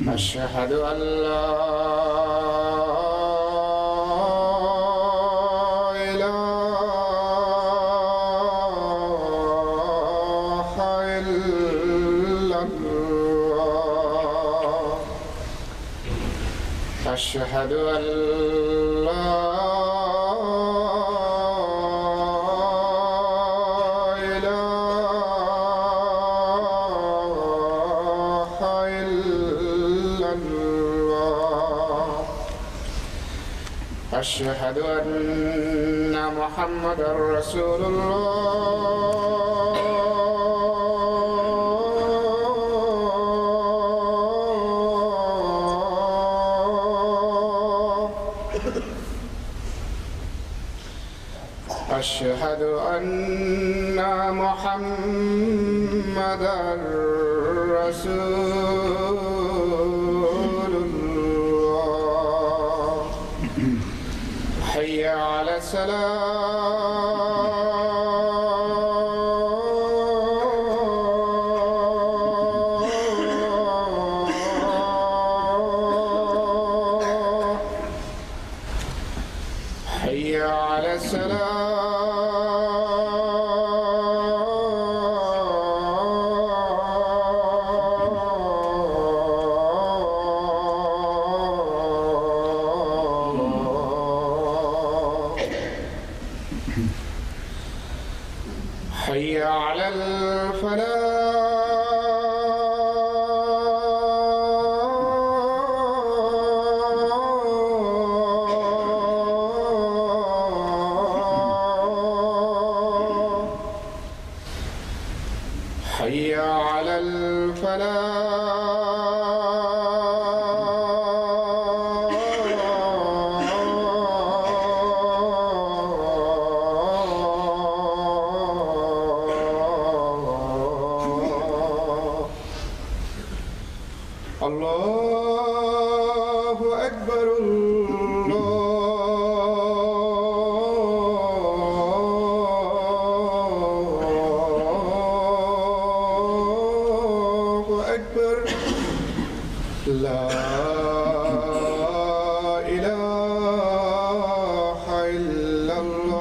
أشهد أن لا إله إلا الله. أشهد أن لا أشهد أن محمدًا رسول الله. أشهد أن محمدًا رسول الله. حي على الصلاة. حي على حي على الفلاح. حي على الفلاح. الله أكبر الله أكبر. لا إله إلا الله.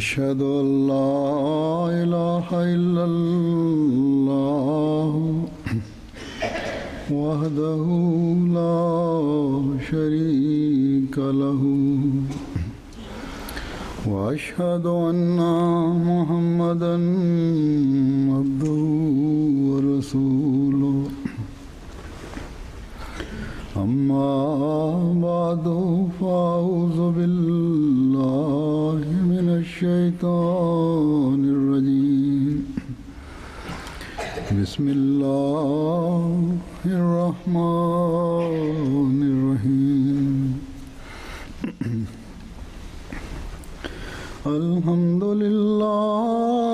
أشهد أن لا إله إلا الله وحده لا شريك له وأشهد أن محمدًا عبده ورسوله. أما بعد فأعوذ بالله من الشيطان الرجيم. بسم الله الرحمن الرحيم. الحمد لله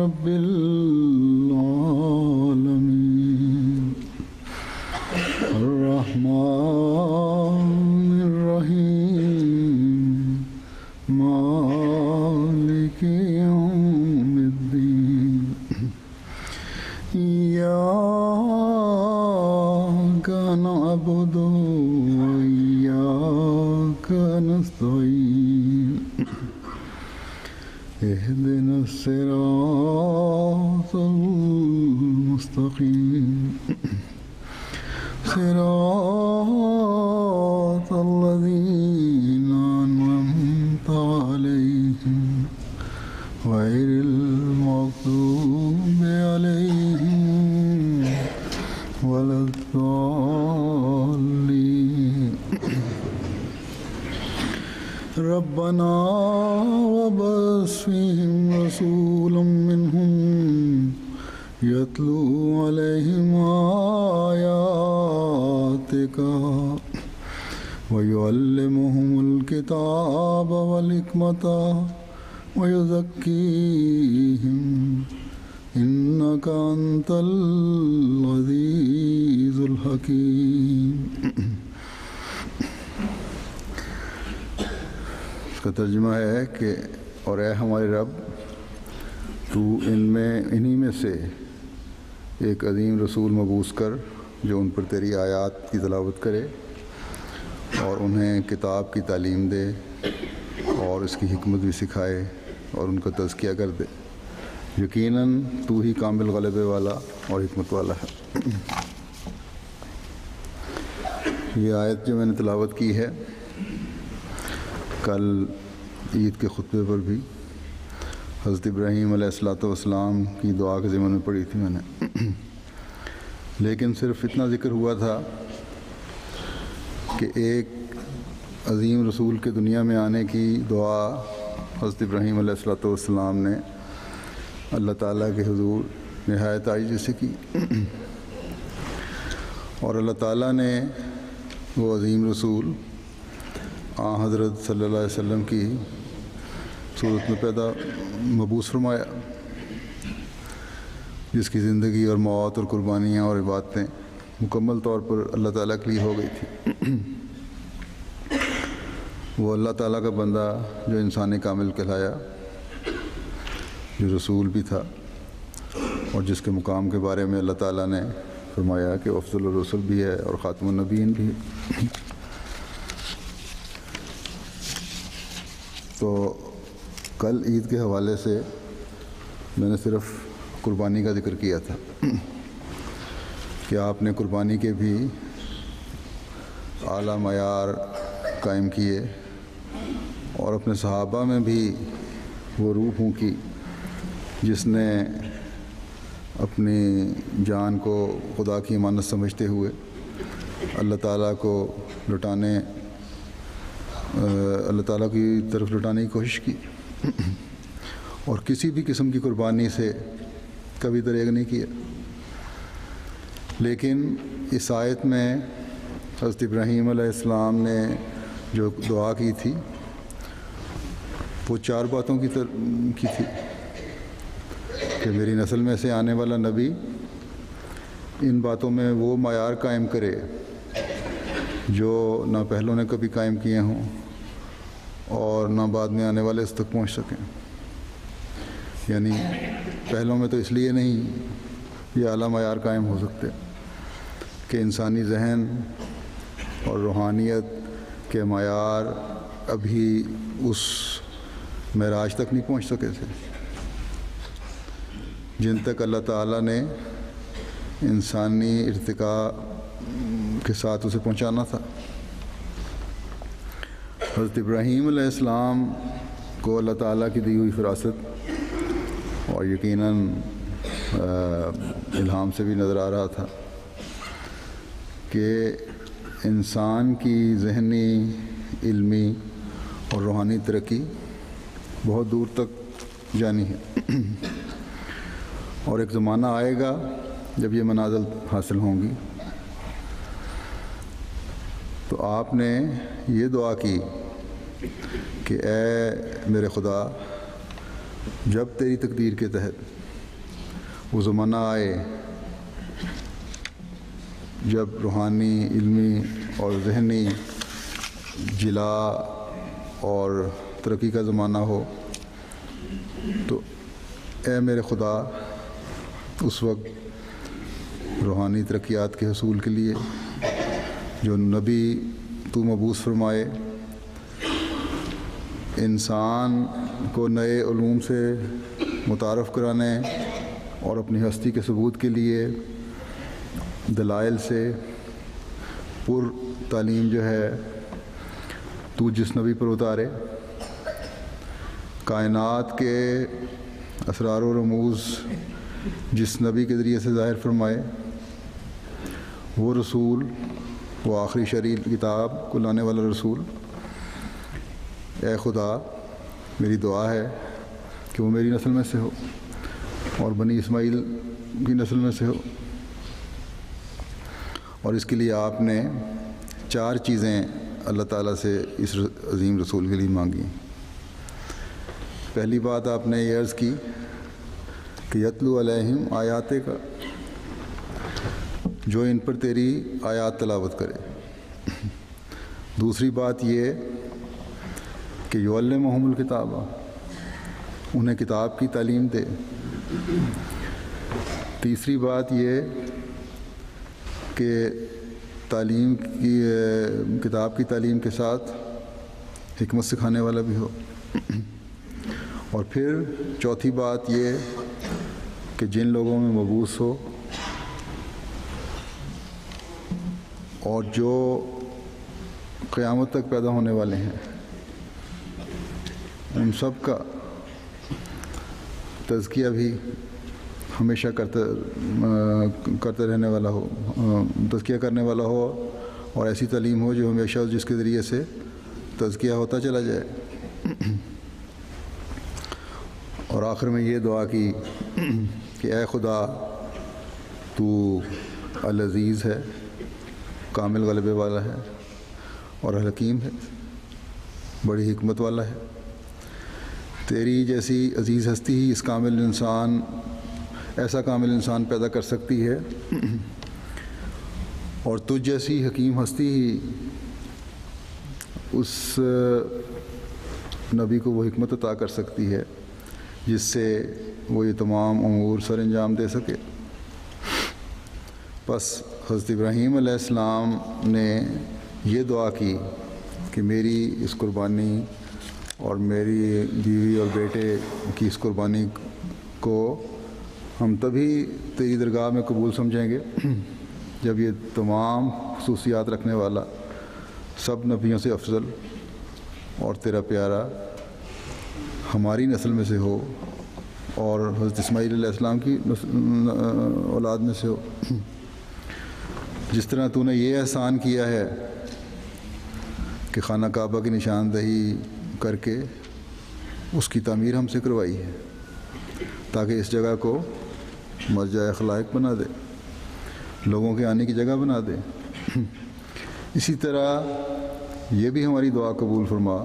رب العالمين. الرحمن الرحيم. مالك يوم الدين. إياك نعبد وإياك نستعين. اهدنا الصراط المستقيم. صراط الذين أنعمت عليهم غير المغضوب عليهم ولا الضالين. ربنا فبعث فيهم رسولا منهم يتلو عليهم آياتك ويعلمهم الكتاب والحكمة ويزكيهم إنك أنت العزيز الحكيم. اس کا ترجمہ ہے کہ اور اے ہمارے رب، تو انہی میں سے ایک عظیم رسول مبعوث کر جو ان پر تیری آیات کی تلاوت کرے اور انہیں کتاب کی تعلیم دے اور اس کی حکمت بھی سکھائے اور ان کا تزکیہ کر دے. یقیناً تو ہی کامل غلبے والا اور حکمت والا ہے. یہ آیت جو میں نے تلاوت کی ہے کل عید کے خطبے پر بھی حضرت ابراہیم علیہ السلام کی دعا کے ضمن میں پڑھی تھی میں نے، لیکن صرف اتنا ذکر ہوا تھا کہ ایک عظیم رسول کے دنیا میں آنے کی دعا حضرت ابراہیم علیہ السلام نے اللہ تعالیٰ کے حضور نہایت عاجزی سے کی، اور اللہ تعالیٰ نے وہ عظیم رسول حضرت صلی اللہ علیہ وسلم کی صورت میں مبعوث فرمایا، جس کی زندگی اور موت اور قربانیاں اور عبادتیں مکمل طور پر اللہ تعالیٰ کے لیے ہو گئی تھی. وہ اللہ تعالیٰ کا بندہ جو انسان کامل کہلایا، جو رسول بھی تھا، اور جس کے مقام کے بارے میں اللہ تعالیٰ نے فرمایا کہ افضل الرسل بھی ہے اور خاتم النبیین بھی ہے. تو کل عید کے حوالے سے میں نے صرف قربانی کا ذکر کیا تھا کہ آپ نے قربانی کے بھی اعلیٰ معیار قائم کیے اور اپنے صحابہ میں بھی وہ روح پھونکی جس نے اپنی جان کو خدا کی امانت سمجھتے ہوئے اللہ تعالیٰ کی طرف لوٹانے کی کوشش کی، اور کسی بھی قسم کی قربانی سے کبھی دریغ نہیں کیا. لیکن اس آیت میں حضرت ابراہیم علیہ السلام نے جو دعا کی تھی وہ 4 باتوں کی تھی کہ میری نسل میں سے آنے والا نبی ان باتوں میں وہ معیار قائم کرے جو نہ پہلوں نے کبھی قائم کیے ہوں اور نہ بعد میں آنے والے اس تک پہنچ سکیں. یعنی پہلوں میں تو اس لیے نہیں یہ اعلیٰ معیار قائم ہو سکتے کہ انسانی ذہن اور روحانیت کے معیار ابھی اس معراج تک نہیں پہنچ سکے تھے جن تک اللہ تعالیٰ نے انسانی ارتقاء کے ساتھ اسے پہنچانا تھا. حضرت ابراہیم علیہ السلام کو اللہ تعالیٰ کی دی ہوئی فراست اور یقیناً الہام سے بھی نظر آ رہا تھا کہ انسان کی ذہنی، علمی اور روحانی ترقی بہت دور تک جانی ہے، اور ایک زمانہ آئے گا جب یہ منازل حاصل ہوں گی. تو آپ نے یہ دعا کی کہ اے میرے خدا، جب تیری تقدیر کے تحت وہ زمانہ آئے جب روحانی، علمی اور ذہنی جلا اور ترقی کا زمانہ ہو، تو اے میرے خدا اس وقت روحانی ترقیات کے حصول کے لیے جو نبی تو مبعوث فرمائے، انسان کو نئے علوم سے متعارف کرانے اور اپنی ہستی کے ثبوت کے لیے دلائل سے پر تعلیم جو ہے تو جس نبی پر اتارے، کائنات کے اسرار و رموز جس نبی کے ذریعے سے ظاہر فرمائے، وہ رسول، وہ آخری شرعی کتاب کو لانے والا رسول، اے خدا میری دعا ہے کہ وہ میری نسل میں سے ہو اور بنی اسماعیل کی نسل میں سے ہو. اور اس کے لیے آپ نے 4 چیزیں اللہ تعالیٰ سے اس عظیم رسول کے لیے مانگی. پہلی بات آپ نے یہ عرض کی کہ یتلو علیہم آیات کا، جو ان پر تیری آیات تلاوت کرے. دوسری بات یہ کہ یعلمہم الکتاب، انہیں کتاب کی تعلیم دے. تیسری بات یہ کہ تعلیم کی کتاب کی تعلیم کے ساتھ حکمت سکھانے والا بھی ہو. اور پھر چوتھی بات یہ کہ جن لوگوں میں مبعوث ہو اور جو قیامت تک پیدا ہونے والے ہیں ان سب کا تزکیہ بھی ہمیشہ کرتے رہنے والا ہو، تزکیہ کرنے والا ہو، اور ایسی تعلیم ہو جو ہمیشہ جس کے ذریعے سے تزکیہ ہوتا چلا جائے. اور آخر میں یہ دعا کی کہ اے خدا تو العزیز ہے، کامل غلبے والا ہے، اور الحکیم ہے، بڑی حکمت والا ہے. تیری جیسی عزیز ہستی ہی اس کامل انسان، ایسا کامل انسان پیدا کر سکتی ہے، اور تجھ جیسی حکیم ہستی ہی اس نبی کو وہ حکمت عطا کر سکتی ہے جس سے وہ یہ تمام امور سر انجام دے سکے. بس حضرت ابراہیم علیہ السلام نے یہ دعا کی کہ میری اس قربانی اور میری بیوی اور بیٹے کی اس قربانی کو ہم تبھی تیری درگاہ میں قبول سمجھیں گے جب یہ تمام خصوصیات رکھنے والا، سب نبیوں سے افضل اور تیرا پیارا ہماری نسل میں سے ہو اور حضرت اسماعیل علیہ السلام کی اولاد میں سے ہو. جس طرح تو نے یہ احسان کیا ہے کہ خانہ کعبہ کی نشاندہی کر کے اس کی تعمیر ہم سے کروائی ہے تاکہ اس جگہ کو مرجع خلائق بنا دے، لوگوں کے آنے کی جگہ بنا دے. اسی طرح یہ بھی ہماری دعا قبول فرما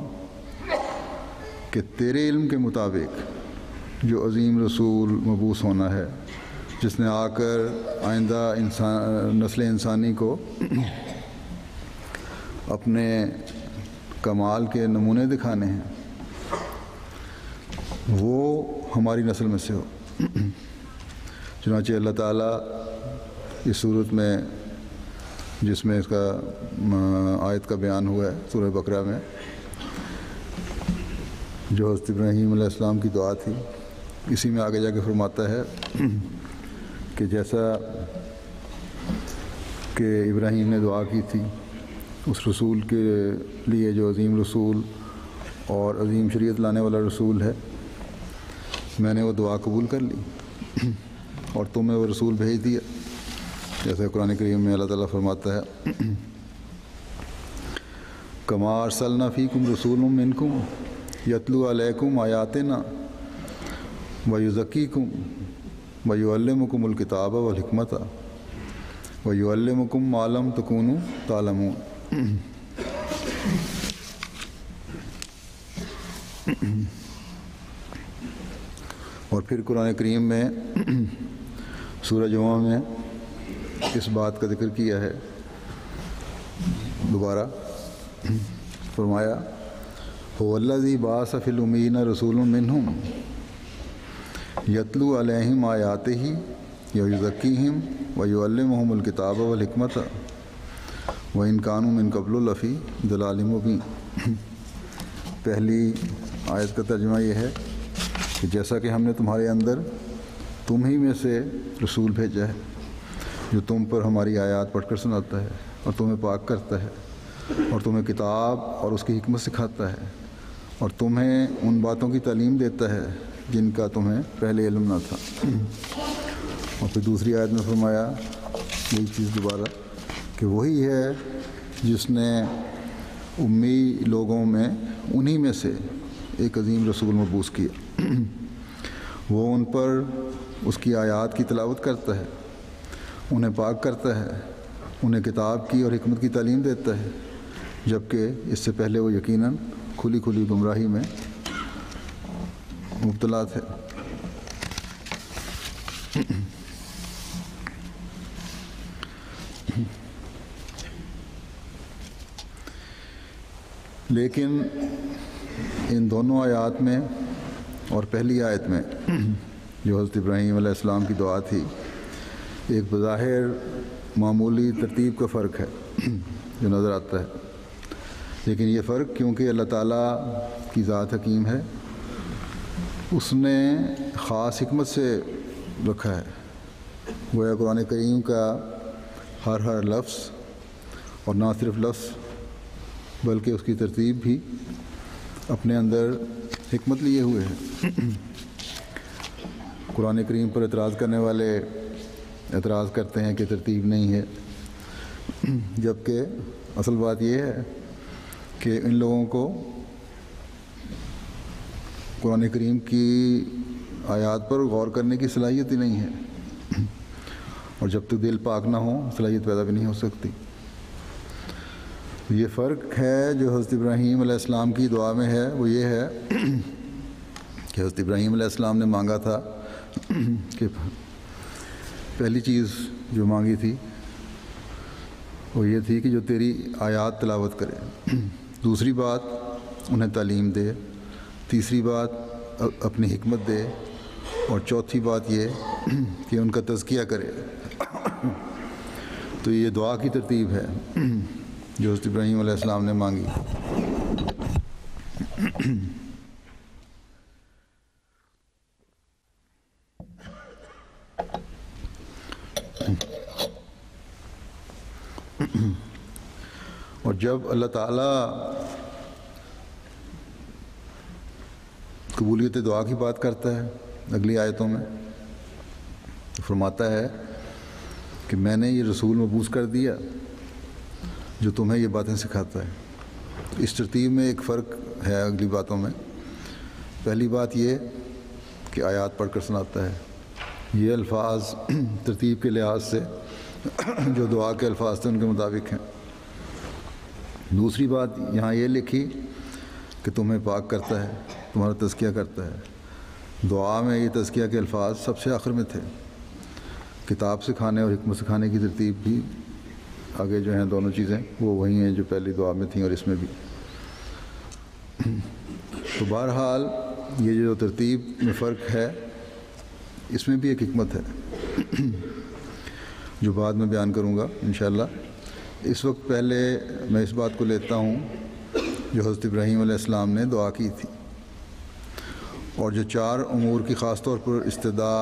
کہ تیرے علم کے مطابق جو عظیم رسول مبعوث ہونا ہے، جس نے آ کر آئندہ نسل انسانی کو اپنے کمال کے نمونے دکھانے ہیں، وہ ہماری نسل میں سے ہو. چنانچہ اللہ تعالیٰ اس صورت میں جس میں اس کا آیت کا بیان ہوا ہے سورہ بقرہ میں، جو حضرت ابراہیم علیہ السلام کی دعا تھی، اسی میں آگے جا کے فرماتا ہے کہ جیسا کہ ابراہیم نے دعا کی تھی اس رسول کے لیے جو عظیم رسول اور عظیم شریعت لانے والا رسول ہے، میں نے وہ دعا قبول کر لی اور تمہیں وہ رسول بھیج دیا. جیسے قرآن کریم میں اللہ تعالیٰ فرماتا ہے کما ارسلنا فیکم رسول منکم یتلو علیکم آیاتنا ویزکیکم ویعلمکم الکتاب والحکمت ویعلمکم ما لم تکونوا تعلمون. اور پھر قرآن کریم میں سورہ جمعہ میں اس بات کا ذکر کیا ہے. دوبارہ فرمایا هو الذی بعث فی الامیین رسول منہم یتلو علیہم آیاتہ ویزکیہم ویعلمہم الکتاب والحکمت وإن كانوا من قبل لفی ضلال مبین. پہلی آیت کا ترجمہ یہ ہے کہ جیسا کہ ہم نے تمہارے اندر تم ہی میں سے رسول بھیجا ہے جو تم پر ہماری آیات پڑھ کر سناتا ہے اور تمہیں پاک کرتا ہے اور تمہیں کتاب اور اس کی حکمت سکھاتا ہے اور تمہیں ان باتوں کی تعلیم دیتا ہے جن کا تمہیں پہلے علم نہ تھا. اور پھر دوسری آیت میں فرمایا یہی چیز دوبارہ کہ وہی ہے جس نے امی لوگوں میں انہی میں سے ایک عظیم رسول مبعوث کیا۔ وہ ان پر اس کی آیات کی تلاوت کرتا ہے، انہیں پاک کرتا ہے، انہیں کتاب کی اور حکمت کی تعلیم دیتا ہے، جبکہ اس سے پہلے وہ یقیناً کھلی کھلی گمراہی میں مبتلا تھے۔ لیکن ان دونوں آیات میں اور پہلی آیت میں جو حضرت ابراہیم علیہ السلام کی دعا تھی، ایک بظاہر معمولی ترتیب کا فرق ہے جو نظر آتا ہے، لیکن یہ فرق کیونکہ اللہ تعالیٰ کی ذات حکیم ہے، اس نے خاص حکمت سے رکھا ہے۔ گویا قرآن کریم کا ہر لفظ، اور نہ صرف لفظ بلکہ اس کی ترتیب بھی اپنے اندر حکمت لیے ہوئے ہے۔ قرآن کریم پر اعتراض کرنے والے اعتراض کرتے ہیں کہ ترتیب نہیں ہے، جبکہ اصل بات یہ ہے کہ ان لوگوں کو قرآن کریم کی آیات پر غور کرنے کی صلاحیت ہی نہیں ہے، اور جب تک دل پاک نہ ہو صلاحیت پیدا بھی نہیں ہو سکتی۔ یہ فرق ہے جو حضرت ابراہیم علیہ السلام کی دعا میں ہے، وہ یہ ہے کہ حضرت ابراہیم علیہ السلام نے مانگا تھا کہ پہلی چیز جو مانگی تھی وہ یہ تھی کہ جو تیری آیات تلاوت کرے، دوسری بات انہیں تعلیم دے، تیسری بات اپنی حکمت دے، اور چوتھی بات یہ کہ ان کا تزکیہ کرے۔ تو یہ دعا کی ترتیب ہے جو حضرت ابراہیم علیہ السلام نے مانگی۔ اور جب اللہ تعالیٰ قبولیت دعا کی بات کرتا ہے اگلی آیتوں میں، تو فرماتا ہے کہ میں نے یہ رسول مبعوث کر دیا جو تمہیں یہ باتیں سکھاتا ہے۔ اس ترتیب میں ایک فرق ہے اگلی باتوں میں۔ پہلی بات یہ کہ آیات پڑھ کر سناتا ہے، یہ الفاظ ترتیب کے لحاظ سے جو دعا کے الفاظ تھے ان کے مطابق ہیں۔ دوسری بات یہاں یہ لکھی کہ تمہیں پاک کرتا ہے، تمہارا تزکیہ کرتا ہے۔ دعا میں یہ تزکیہ کے الفاظ سب سے آخر میں تھے۔ کتاب سکھانے اور حکمت سکھانے کی ترتیب بھی آگے جو ہیں دونوں چیزیں وہ وہی ہیں جو پہلی دعا میں تھیں اور اس میں بھی۔ تو بہرحال یہ جو ترتیب میں فرق ہے اس میں بھی ایک حکمت ہے جو بعد میں بیان کروں گا انشاءاللہ۔ اس وقت پہلے میں اس بات کو لیتا ہوں جو حضرت ابراہیم علیہ السلام نے دعا کی تھی، اور جو 4 امور کی خاص طور پر استدعا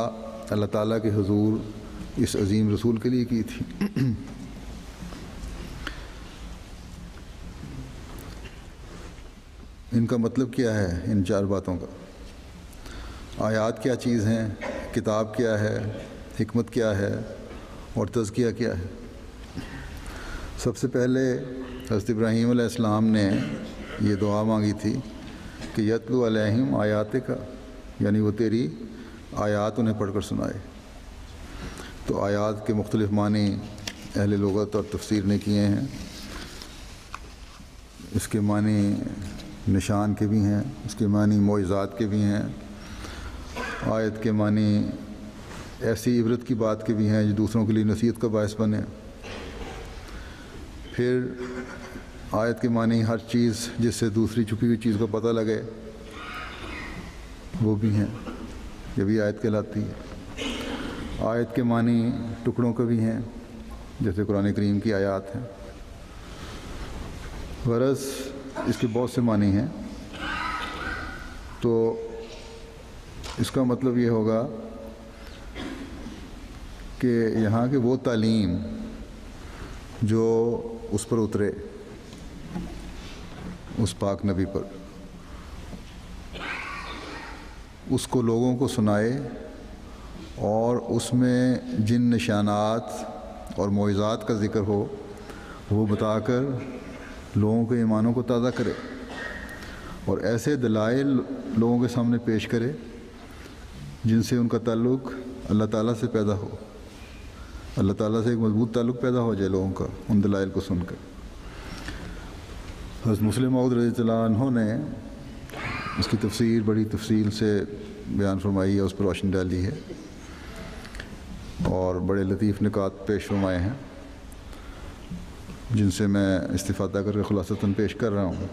اللہ تعالیٰ کے حضور اس عظیم رسول کے لیے کی تھی۔ ان کا مطلب کیا ہے ان 4 باتوں کا؟ آیات کیا چیز ہیں، کتاب کیا ہے، حکمت کیا ہے، اور تزکیہ کیا ہے؟ سب سے پہلے حضرت ابراہیم علیہ السلام نے یہ دعا مانگی تھی کہ یتلو علیہم آیاتک، یعنی وہ تیری آیات انہیں پڑھ کر سنائے۔ تو آیات کے مختلف معنی اہل لغت اور تفسیر نے کیے ہیں۔ اس کے معنی نشان کے بھی ہیں، اس کے معنی معجزات کے بھی ہیں، آیت کے معنی ایسی عبرت کی بات کے بھی ہیں جو دوسروں کے لیے نصیحت کا باعث بنے۔ پھر آیت کے معنی ہر چیز جس سے دوسری چھپی ہوئی چیز کا پتہ لگے وہ بھی ہیں، یہ بھی آیت کہلاتی ہے۔ آیت کے معنی ٹکڑوں کے بھی ہیں جیسے قرآن کریم کی آیات ہیں۔ غرض اس کے بہت سے معنی ہیں، تو اس کا مطلب یہ ہوگا کہ یہاں کے وہ تعلیم جو اس پر اترے، اس پاک نبی پر، اس کو لوگوں کو سنائے، اور اس میں جن نشانات اور معجزات کا ذکر ہو وہ بتا کر لوگوں کے ایمانوں کو تازہ کرے، اور ایسے دلائل لوگوں کے سامنے پیش کرے جن سے ان کا تعلق اللہ تعالیٰ سے پیدا ہو، اللہ تعالیٰ سے ایک مضبوط تعلق پیدا ہو جائے لوگوں کا ان دلائل کو سن کر۔ حضرت مسلم موعود رضی اللہ عنہ نے اس کی تفسیر بڑی تفصیل سے بیان فرمائی ہے، اس پر روشنی ڈالی ہے اور بڑے لطیف نکات پیش فرمائے ہیں جن سے میں استفادہ کر کے خلاصتاً پیش کر رہا ہوں۔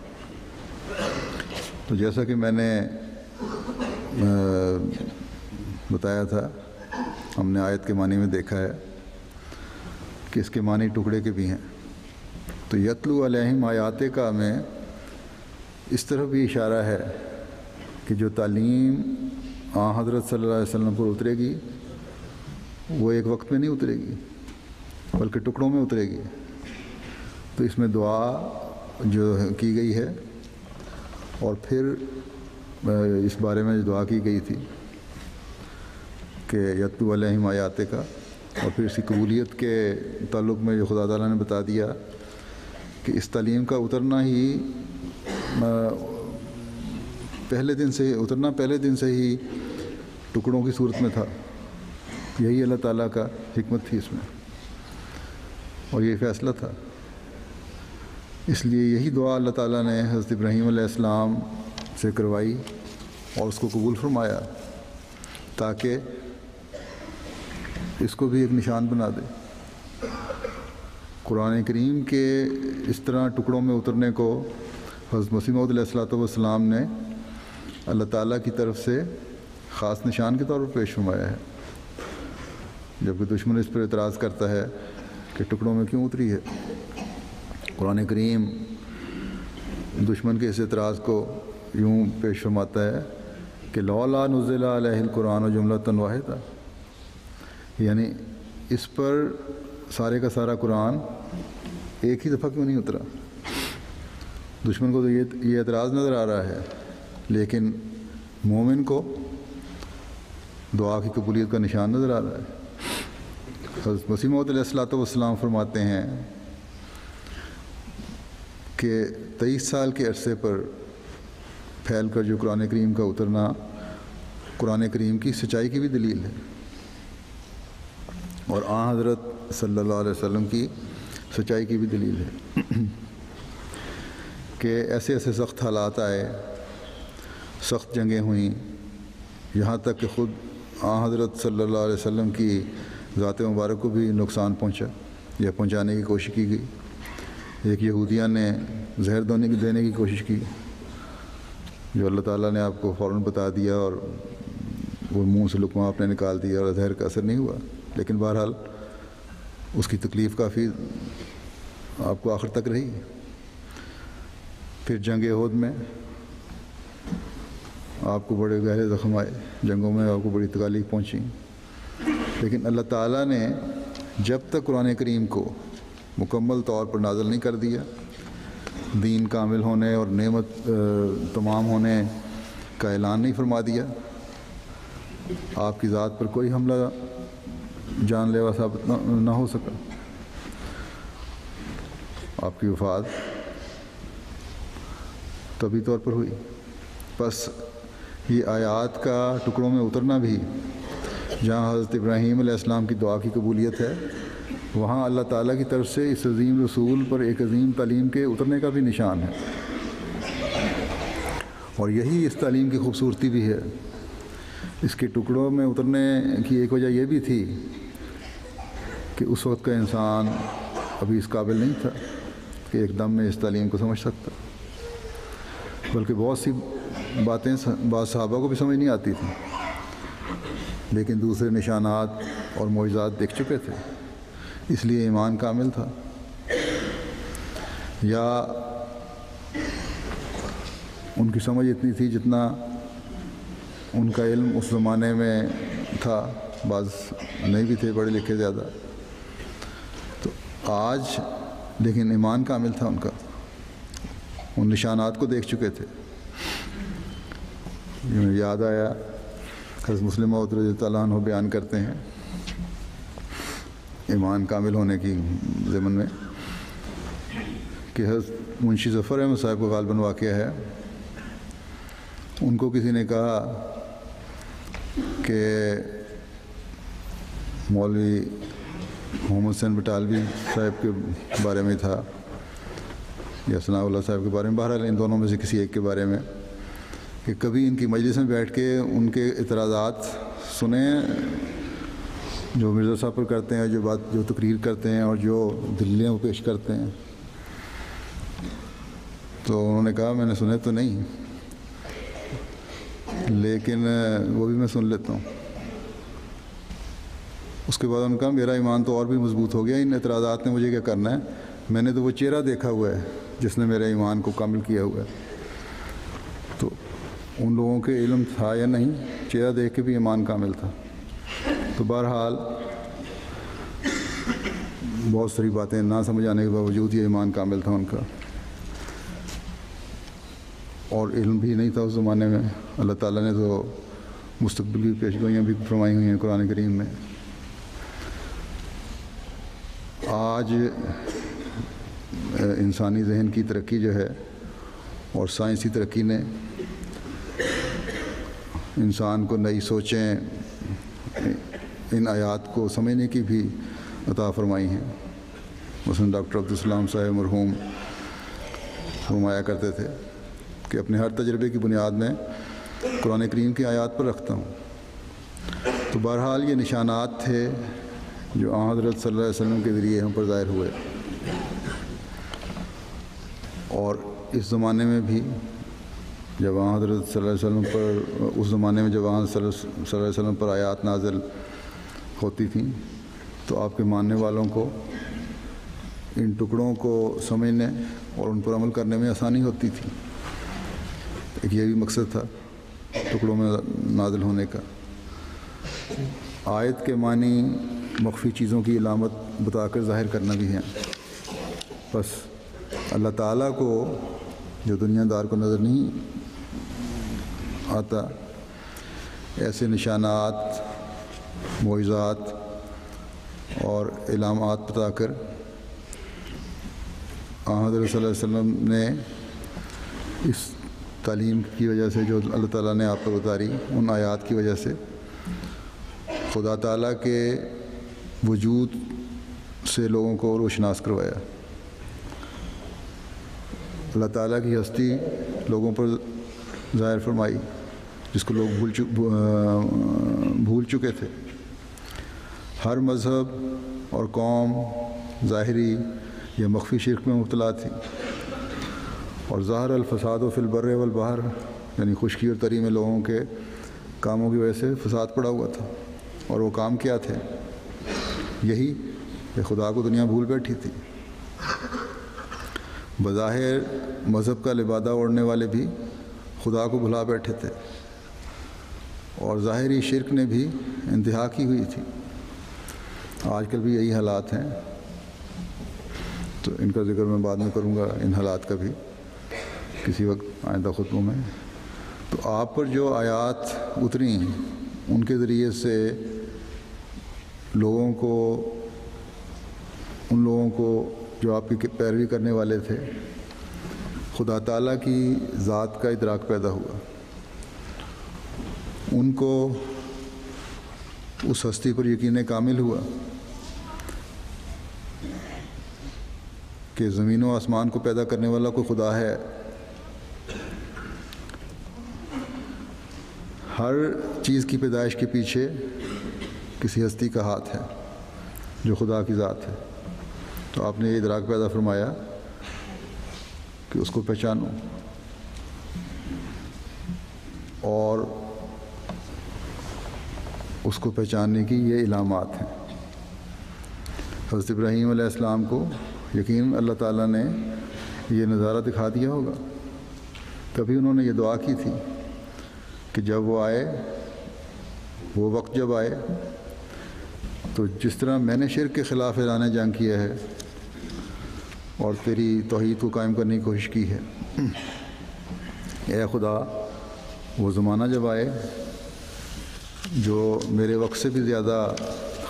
تو جیسا کہ میں نے بتایا تھا، ہم نے آیت کے معنی میں دیکھا ہے کہ اس کے معنی ٹکڑے کے بھی ہیں۔ تو یتلو علیہم آیات کا میں اس طرف بھی اشارہ ہے کہ جو تعلیم حضرت صلی اللہ علیہ وسلم پر اترے گی وہ ایک وقت میں نہیں اترے گی بلکہ ٹکڑوں میں اترے گی۔ تو اس میں دعا جو کی گئی ہے اور پھر اس بارے میں جو دعا کی گئی تھی کہ یتلو علیہم آیات کا، اور پھر اس کی قبولیت کے تعلق میں جو خدا تعالیٰ نے بتا دیا کہ اس تعلیم کا اترنا پہلے دن سے ہی ٹکڑوں کی صورت میں تھا۔ یہی اللہ تعالیٰ کا حکمت تھی اس میں اور یہ فیصلہ تھا۔ اس لیے یہی دعا اللہ تعالیٰ نے حضرت ابراہیم علیہ السلام سے کروائی اور اس کو قبول فرمایا تاکہ اس کو بھی ایک نشان بنا دے۔ قرآن کریم کے اس طرح ٹکڑوں میں اترنے کو حضرت مسیح موعود علیہ السلام نے اللہ تعالیٰ کی طرف سے خاص نشان کے طور پر پیش فرمایا ہے، جبکہ دشمن اس پر اعتراض کرتا ہے کہ ٹکڑوں میں کیوں اتری ہے۔ قرآن کریم دشمن کے اس اعتراض کو یوں پیش فرماتا ہے کہ لولا نزل علیہ القرآن جملۃ واحدہ، یعنی اس پر سارے کا سارا قرآن ایک ہی دفعہ کیوں نہیں اترا۔ دشمن کو تو یہ اعتراض نظر آ رہا ہے، لیکن مومن کو دعا کی قبولیت کا نشان نظر آ رہا ہے۔ حضرت مسیح موعود علیہ السلام فرماتے ہیں کہ 23 سال کے عرصے پر پھیل کر جو قرآن کریم کا اترنا قرآن کریم کی سچائی کی بھی دلیل ہے اور حضرت صلی اللہ علیہ وسلم کی سچائی کی بھی دلیل ہے کہ ایسے ایسے سخت حالات آئے، سخت جنگیں ہوئیں، یہاں تک کہ خود حضرت صلی اللہ علیہ وسلم کی ذات مبارک کو بھی نقصان پہنچا یا پہنچانے کی کوشش کی گئی۔ ایک یہودیہ نے زہر دینے کی کوشش کی جو اللہ تعالیٰ نے آپ کو فوراً بتا دیا اور وہ منہ سے لقمہ آپ نے نکال دیا اور زہر کا اثر نہیں ہوا، لیکن بہرحال اس کی تکلیف کافی آپ کو آخر تک رہی۔ پھر جنگ احد میں آپ کو بڑے گہرے زخم آئے، جنگوں میں آپ کو بڑی تکالیف پہنچی، لیکن اللہ تعالیٰ نے جب تک قرآن کریم کو مکمل طور پر نازل نہیں کر دیا، دین کامل ہونے اور نعمت تمام ہونے کا اعلان نہیں فرما دیا، آپ کی ذات پر کوئی حملہ جان لیوا ثابت نہ ہو سکا۔ آپ کی وفات طبی طور پر ہوئی۔ بس یہ آیات کا ٹکڑوں میں اترنا بھی جہاں حضرت ابراہیم علیہ السلام کی دعا کی قبولیت ہے، وہاں اللہ تعالیٰ کی طرف سے اس عظیم رسول پر ایک عظیم تعلیم کے اترنے کا بھی نشان ہے، اور یہی اس تعلیم کی خوبصورتی بھی ہے۔ اس کے ٹکڑوں میں اترنے کی ایک وجہ یہ بھی تھی کہ اس وقت کا انسان ابھی اس قابل نہیں تھا کہ ایک دم میں اس تعلیم کو سمجھ سکتا، بلکہ بہت سی باتیں بعض صحابہ کو بھی سمجھ نہیں آتی تھیں، لیکن دوسرے نشانات اور معجزات دیکھ چکے تھے، اس لیے ایمان کامل تھا۔ یا ان کی سمجھ اتنی تھی جتنا ان کا علم اس زمانے میں تھا، بعض نہیں بھی تھے پڑھے لکھے زیادہ، تو آج لیکن ایمان کامل تھا ان کا، ان نشانات کو دیکھ چکے تھے۔ یاد آیا حضرت مسلم موعود رضی اللہ عنہ بیان کرتے ہیں ایمان کامل ہونے کی ضمن میں کہ حضرت منشی ظفر احمد صاحب کا غالباً واقعہ ہے ان کو کسی نے کہا کہ مولوی محمد حسین بٹالوی صاحب کے بارے میں تھا یا ثناء اللہ صاحب کے بارے میں، بہرحال ان دونوں میں سے کسی ایک کے بارے میں، کہ کبھی ان کی مجلس میں بیٹھ کے ان کے اعتراضات سنیں جو مرزا صاحب پر کرتے ہیں، جو تقریر کرتے ہیں اور جو دلیلیں پیش کرتے ہیں. تو انہوں نے کہا میں نے سنے تو نہیں، لیکن وہ بھی میں سن لیتا ہوں. اس کے بعد انہوں نے کہا میرا ایمان تو اور بھی مضبوط ہو گیا، ان اعتراضات نے مجھے کیا کرنا ہے، میں نے تو وہ چہرہ دیکھا ہوا ہے جس نے میرے ایمان کو کامل کیا ہوا ہے. تو ان لوگوں کے علم تھا یا نہیں، چہرہ دیکھ کے بھی ایمان کامل تھا. تو بہرحال بہت ساری باتیں نہ سمجھ آنے کے باوجود یہ ایمان کامل تھا ان کا، اور علم بھی نہیں تھا اس زمانے میں. اللہ تعالیٰ نے تو مستقبل کی پیشگوئیاں بھی فرمائی ہوئی ہیں قرآن کریم میں. آج انسانی ذہن کی ترقی جو ہے اور سائنسی ترقی نے انسان کو نئی سوچیں، ان آیات کو سمجھنے کی بھی عطا فرمائی ہیں. مثلاً ڈاکٹر عبدالسلام صاحب مرحوم فرمایا کرتے تھے کہ اپنے ہر تجربے کی بنیاد میں قرآن کریم کی آیات پر رکھتا ہوں. تو بہرحال یہ نشانات تھے جو حضرت صلی اللہ علیہ وسلم کے ذریعے ہم پر ظاہر ہوئے، اور اس زمانے میں بھی جب حضرت صلی اللہ علیہ وسلم پر، اس زمانے میں جب صلی اللہ علیہ وسلم پر آیات نازل ہوتی تھیں تو آپ کے ماننے والوں کو ان ٹکڑوں کو سمجھنے اور ان پر عمل کرنے میں آسانی ہوتی تھی. ایک یہ بھی مقصد تھا ٹکڑوں میں نازل ہونے کا. آیت کے معنی مخفی چیزوں کی علامت بتا کر ظاہر کرنا بھی ہے. بس اللہ تعالیٰ کو جو دنیا دار کو نظر نہیں آتا، ایسے نشانات، معجزات اور علامات بتا کر حضرت صلی اللہ علیہ وسلم نے اس تعلیم کی وجہ سے جو اللہ تعالیٰ نے آپ پر اتاری، ان آیات کی وجہ سے خدا تعالیٰ کے وجود سے لوگوں کو روشناس کروایا. اللہ تعالیٰ کی ہستی لوگوں پر ظاہر فرمائی جس کو لوگ بھول چکے تھے. ہر مذہب اور قوم ظاہری یا مخفی شرک میں مبتلا تھی، اور ظاہر الفساد و فی البر والبحر، یعنی خشکی اور تری میں لوگوں کے کاموں کی وجہ سے فساد پڑا ہوا تھا. اور وہ کام کیا تھے؟ یہی کہ خدا کو دنیا بھول بیٹھی تھی. بظاہر مذہب کا لبادہ اوڑھنے والے بھی خدا کو بھلا بیٹھے تھے، اور ظاہری شرک نے بھی انتہا کی ہوئی تھی. آج کل بھی یہی حالات ہیں، تو ان کا ذکر میں بعد میں کروں گا، ان حالات کا بھی کسی وقت آئندہ خطبوں میں. تو آپ پر جو آیات اتری ان کے ذریعے سے ان لوگوں کو جو آپ کی پیروی کرنے والے تھے، خدا تعالیٰ کی ذات کا ادراک پیدا ہوا. ان کو اس ہستی پر یقین کامل ہوا کہ زمین و آسمان کو پیدا کرنے والا کوئی خدا ہے. ہر چیز کی پیدائش کے پیچھے کسی ہستی کا ہاتھ ہے جو خدا کی ذات ہے. تو آپ نے یہ ادراک پیدا فرمایا کہ اس کو پہچانو، اور اس کو پہچاننے کی یہ علامات ہیں. حضرت ابراہیم علیہ السلام کو یقیناً اللہ تعالیٰ نے یہ نظارہ دکھا دیا ہوگا. کبھی انہوں نے یہ دعا کی تھی کہ جب وہ آئے، وہ وقت جب آئے تو جس طرح میں نے شرک کے خلاف اعلان جنگ کیا ہے اور تیری توحید کو قائم کرنے کی کوشش کی ہے، اے خدا وہ زمانہ جب آئے جو میرے وقت سے بھی زیادہ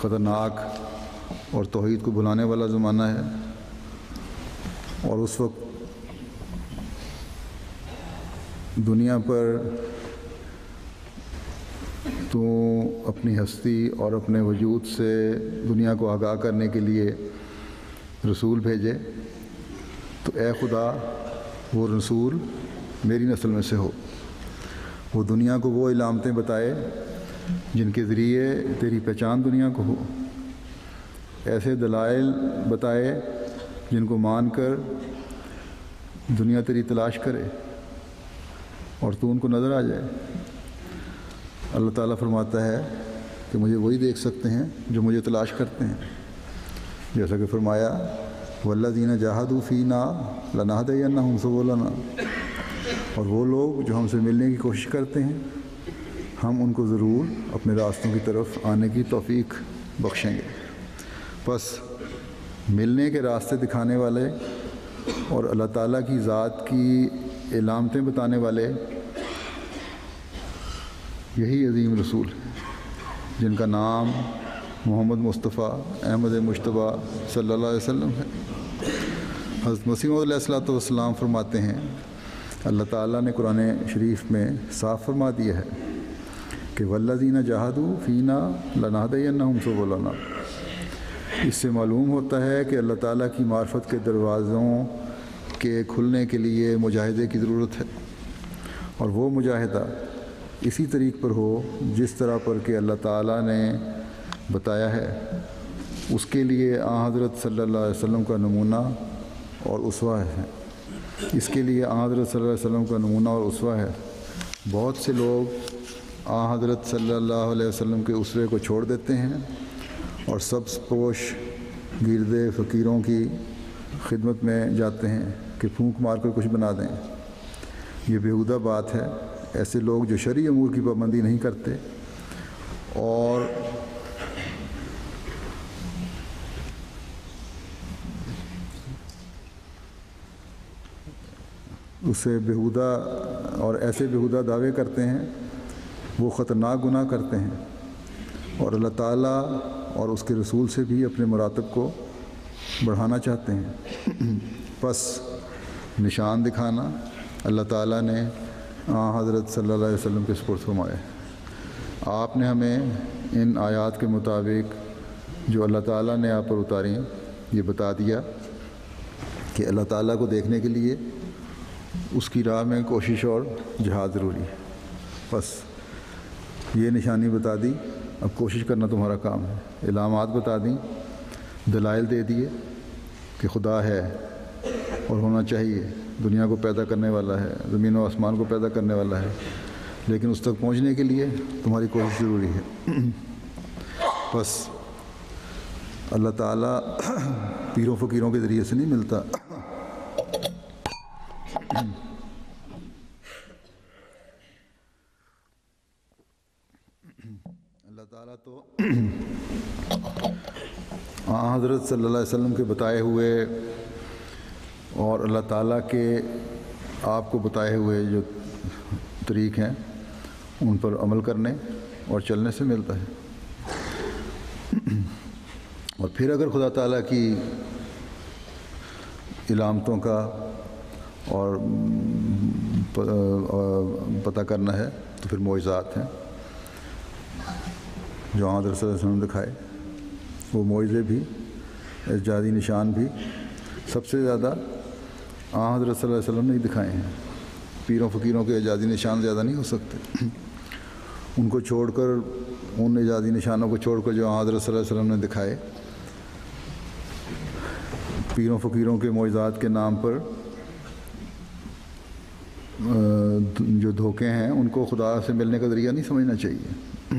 خطرناک اور توحید کو بھلانے والا زمانہ ہے، اور اس وقت دنیا پر تو اپنی ہستی اور اپنے وجود سے دنیا کو آگاہ کرنے کے لیے رسول بھیجے، تو اے خدا وہ رسول میری نسل میں سے ہو، وہ دنیا کو وہ علامتیں بتائے جن کے ذریعے تیری پہچان دنیا کو ہو، ایسے دلائل بتائے جن کو مان کر دنیا تیری تلاش کرے اور تو ان کو نظر آ جائے۔ اللہ تعالیٰ فرماتا ہے کہ مجھے وہی دیکھ سکتے ہیں جو مجھے تلاش کرتے ہیں، جیسا کہ فرمایا والذین جاہدوا فینا لنہدینہم سبلنا، اور وہ لوگ جو ہم سے ملنے کی کوشش کرتے ہیں ہم ان کو ضرور اپنے راستوں کی طرف آنے کی توفیق بخشیں گے۔ بس ملنے کے راستے دکھانے والے اور اللہ تعالیٰ کی ذات کی علامتیں بتانے والے یہی عظیم رسول ہیں جن کا نام محمد مصطفیٰ احمد مجتبیٰ صلی اللہ علیہ وسلم ہے۔ حضرت مسیح موعود علیہ الصلوۃ والسلام فرماتے ہیں اللہ تعالیٰ نے قرآن شریف میں صاف فرما دیا ہے کہ والذین جاہدوا فینا لنہدینہم سبلنا۔ اس سے معلوم ہوتا ہے کہ اللہ تعالیٰ کی معرفت کے دروازوں کے کھلنے کے لیے مجاہدے کی ضرورت ہے، اور وہ مجاہدہ اسی طریق پر ہو جس طرح پر کہ اللہ تعالیٰ نے بتایا ہے۔ اس کے لیے آن حضرت صلی اللہ علیہ وسلم کا نمونہ اور اسوہ ہے، اس کے لیے آن حضرت صلی اللہ علیہ وسلم کا نمونہ اور اسوہ ہے۔ بہت سے لوگ آن حضرت صلی اللہ علیہ وسلم کے اسوے کو چھوڑ دیتے ہیں اور سبز پوش گردے فقیروں کی خدمت میں جاتے ہیں کہ پھونک مار کر کچھ بنا دیں۔ یہ بیہودہ بات ہے۔ ایسے لوگ جو شرعی امور کی پابندی نہیں کرتے اور اسے بیہودہ اور ایسے بیہودہ دعوے کرتے ہیں، وہ خطرناک گناہ کرتے ہیں اور اللہ تعالیٰ اور اس کے رسول سے بھی اپنے مراتب کو بڑھانا چاہتے ہیں۔ پس نشان دکھانا اللہ تعالیٰ نے حضرت صلی اللہ علیہ وسلم کے سپرد فرمایا۔ آپ نے ہمیں ان آیات کے مطابق جو اللہ تعالیٰ نے آپ پر اتاری یہ بتا دیا کہ اللہ تعالیٰ کو دیکھنے کے لیے اس کی راہ میں کوشش اور جہاد ضروری ہے۔ بس یہ نشانی بتا دی، اب کوشش کرنا تمہارا کام ہے۔ علامات بتا دیں، دلائل دے دیے کہ خدا ہے اور ہونا چاہیے، دنیا کو پیدا کرنے والا ہے، زمین و آسمان کو پیدا کرنے والا ہے، لیکن اس تک پہنچنے کے لیے تمہاری کوشش ضروری ہے۔ بس اللہ تعالیٰ پیروں فقیروں کے ذریعے سے نہیں ملتا، اللہ تعالیٰ تو حضرت صلی اللہ علیہ وسلم کے بتائے ہوئے اور اللہ تعالیٰ کے آپ کو بتائے ہوئے جو طریق ہیں ان پر عمل کرنے اور چلنے سے ملتا ہے۔ اور پھر اگر خدا تعالیٰ کی علامتوں کا اور پتہ کرنا ہے تو پھر معجزات ہیں جو حضرت صلی اللہ علیہ وسلم نے دکھائے۔ وہ معجزے بھی، اعجازی نشان بھی سب سے زیادہ حضرت صلی اللہ علیہ وسلم نے ہی دکھائے ہیں۔ پیروں فقیروں کے اعجازی نشان زیادہ نہیں ہو سکتے۔ ان کو چھوڑ کر، ان اعجازی نشانوں کو چھوڑ کر جو حضرت صلی اللہ علیہ وسلم نے دکھائے، پیروں فقیروں کے معجزات کے نام پر جو دھوکے ہیں ان کو خدا سے ملنے کا ذریعہ نہیں سمجھنا چاہیے۔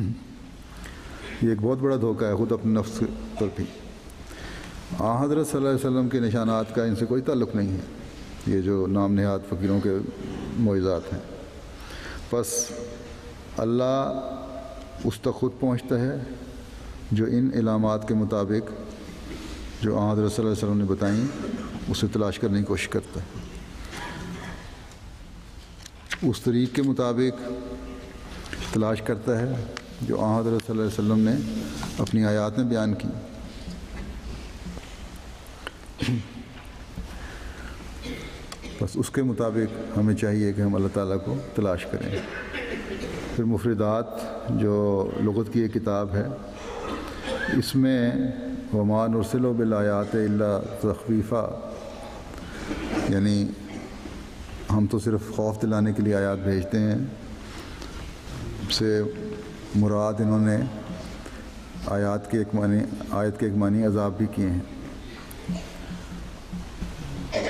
یہ ایک بہت بڑا دھوکہ ہے خود اپنے نفس پر بھی۔ حضرت صلی اللہ علیہ وسلم کے نشانات کا ان سے کوئی تعلق نہیں ہے، یہ جو نام نہاد فقیروں کے معجزات ہیں۔ بس اللہ اس تک خود پہنچتا ہے جو ان علامات کے مطابق جو حضرت صلی اللہ علیہ وسلم نے بتائیں اسے تلاش کرنے کی کوشش کرتا ہے۔ اس طریق کے مطابق تلاش کرتا ہے جو حضرت صلی اللہ علیہ وسلم نے اپنی آیات میں بیان کی۔ بس اس کے مطابق ہمیں چاہیے کہ ہم اللہ تعالیٰ کو تلاش کریں۔ پھر مفردات جو لغت کی ایک کتاب ہے، اس میں وما نرسل بالآیات الا تخویفا، یعنی ہم تو صرف خوف دلانے کے لیے آیات بھیجتے ہیں، سے مراد انہوں نے آیت کے ایک معنی عذاب بھی کیے ہیں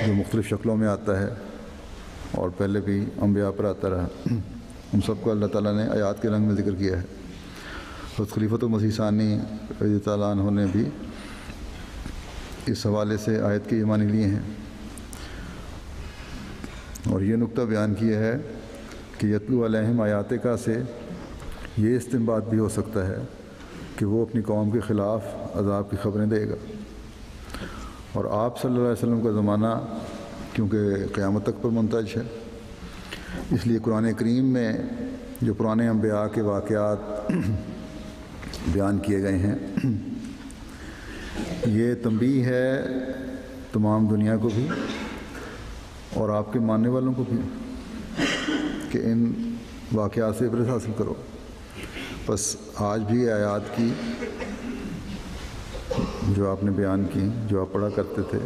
جو مختلف شکلوں میں آتا ہے اور پہلے بھی انبیاء پر آتا رہا۔ ہم سب کو اللہ تعالیٰ نے آیات کے رنگ میں ذکر کیا ہے۔ حضرت خلیفۃ المسیح ثانی رضی اللہ تعالیٰ عنہ نے بھی اس حوالے سے آیت کے یہ معنی لیے ہیں، اور یہ نقطہ بیان کیا ہے کہ یتلو علیہم آیات کا سے یہ استنباط بھی ہو سکتا ہے کہ وہ اپنی قوم کے خلاف عذاب کی خبریں دے گا۔ اور آپ صلی اللہ علیہ وسلم کا زمانہ کیونکہ قیامت تک پر منتج ہے، اس لیے قرآن کریم میں جو پرانے انبیاء کے واقعات بیان کیے گئے ہیں، یہ تنبیہ ہے تمام دنیا کو بھی اور آپ کے ماننے والوں کو بھی کہ ان واقعات سے عبرت حاصل کرو۔ بس آج بھی آیات کی جو آپ نے بیان کی، جو آپ پڑھا کرتے تھے،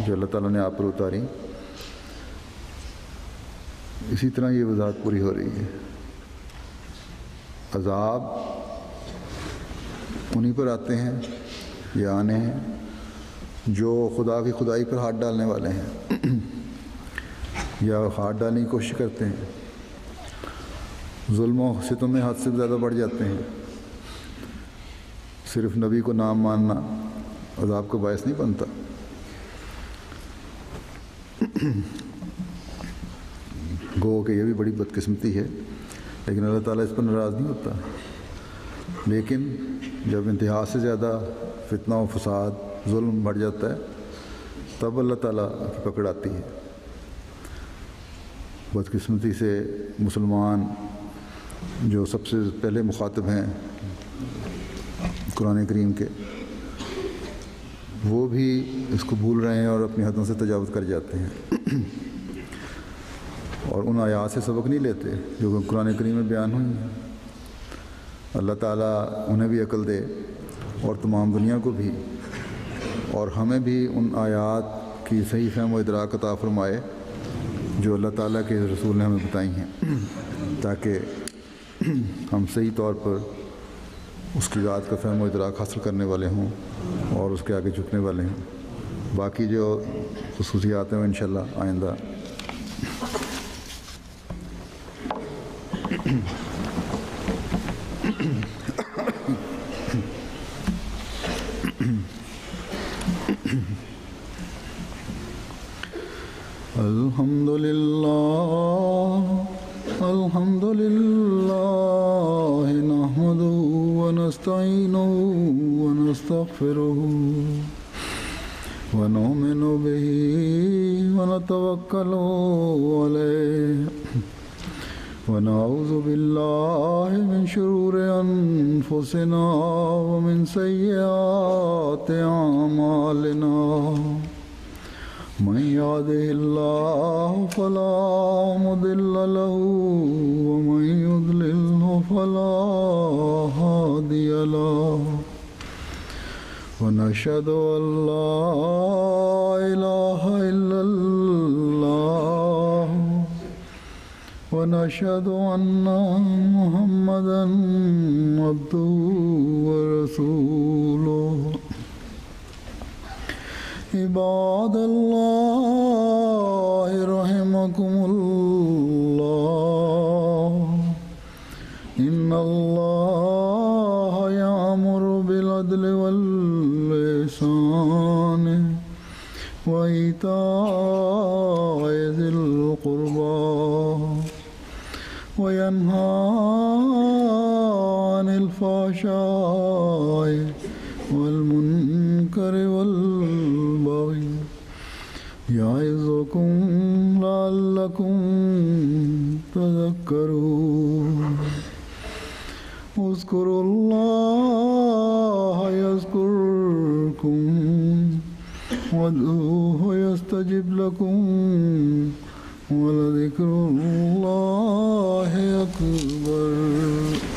جو اللہ تعالیٰ نے آپ پر اتاری، اسی طرح یہ وضاحت پوری ہو رہی ہے۔ عذاب انہی پر آتے ہیں یا آنے ہیں جو خدا کی خدائی پر ہاتھ ڈالنے والے ہیں یا ہاتھ ڈالنے کی کوشش کرتے ہیں، ظلم و ستم میں حد سے زیادہ بڑھ جاتے ہیں۔ صرف نبی کو نام ماننا عذاب کا باعث نہیں بنتا۔ گو کہ یہ بھی بڑی بدقسمتی ہے، لیکن اللہ تعالیٰ اس پر ناراض نہیں ہوتا۔ لیکن جب انتہا سے زیادہ فتنہ و فساد، ظلم بڑھ جاتا ہے، تب اللہ تعالیٰ کی پکڑ آتی ہے۔ بدقسمتی سے مسلمان جو سب سے پہلے مخاطب ہیں قرآن کریم کے، وہ بھی اس کو بھول رہے ہیں اور اپنی حدوں سے تجاوز کر جاتے ہیں اور ان آیات سے سبق نہیں لیتے جو قرآن کریم میں بیان ہوئی ہیں۔ اللہ تعالیٰ انہیں بھی عقل دے اور تمام دنیا کو بھی، اور ہمیں بھی ان آیات کی صحیح فہم و ادراک عطا فرمائے جو اللہ تعالیٰ کے رسول نے ہمیں بتائی ہیں، تاکہ ہم صحیح طور پر اس کی ذات کا فہم و ادراک حاصل کرنے والے ہوں اور اس کے آگے جھکنے والے ہوں۔ باقی جو خصوصیات ہیں وہ انشاءاللہ آئندہ الحمد لله نحمده ونستعينه ونستغفره ونؤمن به ونتوكل عليه ونعوذ بالله من شرور أنفسنا ومن سيئات أعمالنا، من يهده الله فلا مضل له ومن يضلله فلا هادي له، ونشهد أن لا إله إلا الله ونشهد أن محمدا عبده ورسوله۔ عباد الله رحمكم الله، إن الله يأمر بالعدل والإحسان وإيتاء ذي القربى وينهى عن الفحشاء والمنكر والبغي يعظكم لعلكم تذكرون۔ اذكروا الله يذكركم وادعوه يستجب لكم ولذكر الله أكبر.